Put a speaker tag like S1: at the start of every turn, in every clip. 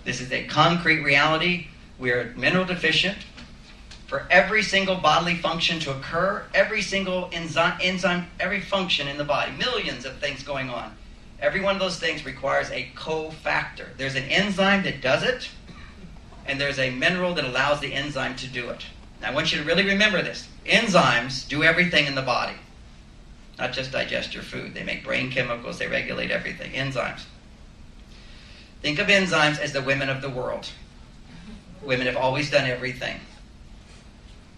S1: This is a concrete reality. We are mineral deficient. For every single bodily function to occur, every single enzyme, every function in the body, millions of things going on, every one of those things requires a cofactor. There's an enzyme that does it, and there's a mineral that allows the enzyme to do it. Now, I want you to really remember this. Enzymes do everything in the body, not just digest your food. They make brain chemicals. They regulate everything. Enzymes. Think of enzymes as the women of the world. Women have always done everything.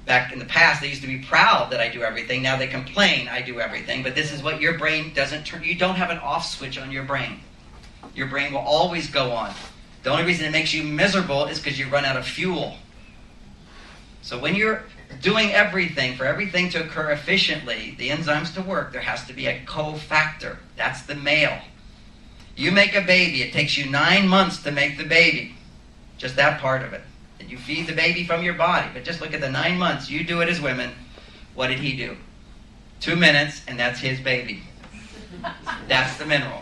S1: Back in the past, they used to be proud that I do everything. Now they complain I do everything. But this is what your brain doesn't turn. You don't have an off switch on your brain. Your brain will always go on. The only reason it makes you miserable is because you run out of fuel. So when you're doing everything, for everything to occur efficiently, the enzymes to work, there has to be a cofactor. That's the male. You make a baby. It takes you 9 months to make the baby. Just that part of it. And you feed the baby from your body. But just look at the 9 months. You do it as women. What did he do? 2 minutes, and that's his baby. That's the mineral.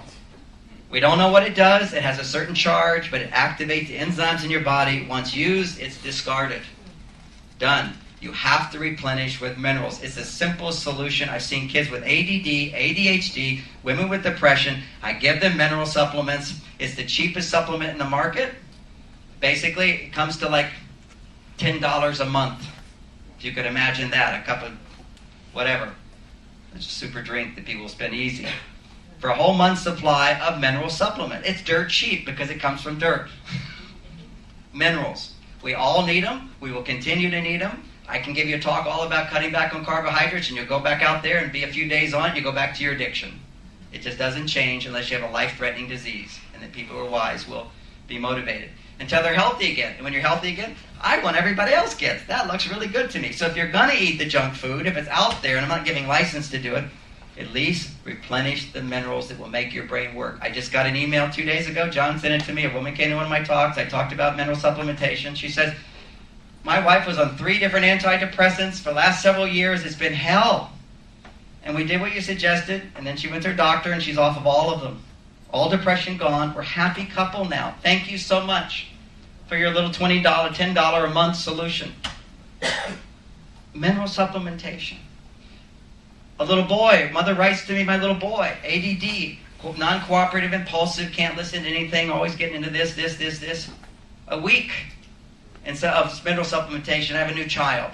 S1: We don't know what it does. It has a certain charge, but it activates the enzymes in your body. Once used, it's discarded. Done. You have to replenish with minerals. It's a simple solution. I've seen kids with ADD, ADHD, women with depression. I give them mineral supplements. It's the cheapest supplement in the market. Basically, it comes to like $10 a month. If you could imagine that, a cup of whatever. It's a super drink that people spend easy. For a whole month's supply of mineral supplement. It's dirt cheap because it comes from dirt. Minerals. We all need them. We will continue to need them. I can give you a talk all about cutting back on carbohydrates, and you'll go back out there and be a few days on, you go back to your addiction. It just doesn't change unless you have a life-threatening disease. And that people who are wise will be motivated. Until they're healthy again. And when you're healthy again, I want everybody else gets. That looks really good to me. So if you're going to eat the junk food, if it's out there, and I'm not giving license to do it, at least replenish the minerals that will make your brain work. I just got an email 2 days ago. John sent it to me. A woman came to one of my talks. I talked about mineral supplementation. She says, my wife was on 3 different antidepressants for the last several years. It's been hell. And we did what you suggested, and then she went to her doctor, and she's off of all of them. All depression gone. We're a happy couple now. Thank you so much for your little $20, $10 a month solution. Mineral supplementation. A little boy, mother writes to me, my little boy, ADD, non-cooperative, impulsive, can't listen to anything, always getting into this. A week instead of mineral supplementation, I have a new child.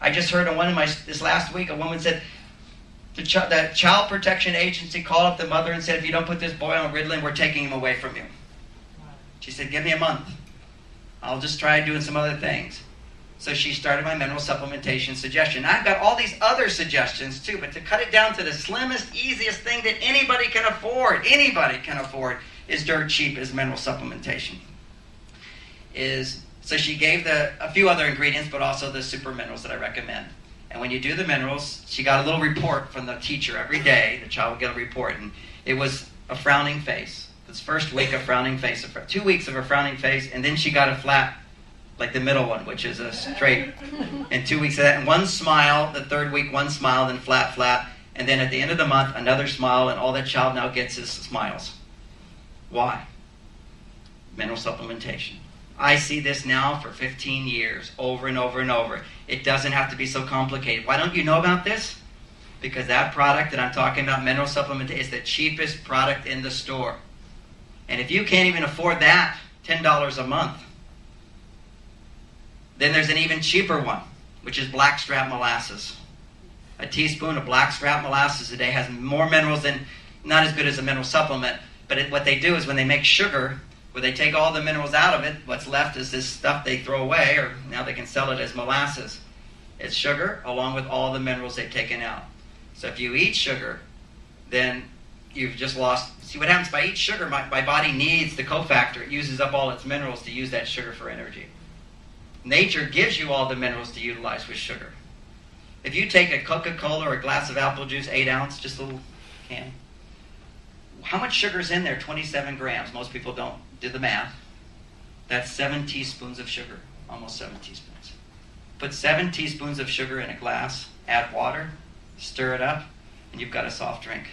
S1: I just heard on this last week, a woman said, the Child Protection Agency called up the mother and said, if you don't put this boy on Ritalin, we're taking him away from you. She said, give me a month. I'll just try doing some other things. So she started my mineral supplementation suggestion. I've got all these other suggestions too, but to cut it down to the slimmest, easiest thing that anybody can afford, is dirt cheap as mineral supplementation. So she gave a few other ingredients, but also the super minerals that I recommend. And when you do the minerals, she got a little report from the teacher every day. The child would get a report, and it was a frowning face. This first week, a frowning face. 2 weeks of a frowning face, and then she got a flat, like the middle one, which is a straight. And 2 weeks of that, and one smile. The third week, one smile, then flat. And then at the end of the month, another smile, and all that child now gets is smiles. Why? Mineral supplementation. I see this now for 15 years, over and over and over. It doesn't have to be so complicated. Why don't you know about this? Because that product that I'm talking about, mineral supplement, is the cheapest product in the store. And if you can't even afford that, $10 a month, then there's an even cheaper one, which is blackstrap molasses. A teaspoon of blackstrap molasses a day has more minerals than, not as good as a mineral supplement, but what they do is when they make sugar, where they take all the minerals out of it, what's left is this stuff they throw away, or now they can sell it as molasses. It's sugar along with all the minerals they've taken out. So if you eat sugar, then you've just lost. See what happens by eating sugar, my body needs the cofactor. It uses up all its minerals to use that sugar for energy. Nature gives you all the minerals to utilize with sugar. If you take a Coca-Cola or a glass of apple juice, 8 ounce, just a little can, how much sugar is in there? 27 grams. Most people don't do the math. That's 7 teaspoons of sugar, almost 7 teaspoons. Put 7 teaspoons of sugar in a glass, add water, stir it up, and you've got a soft drink.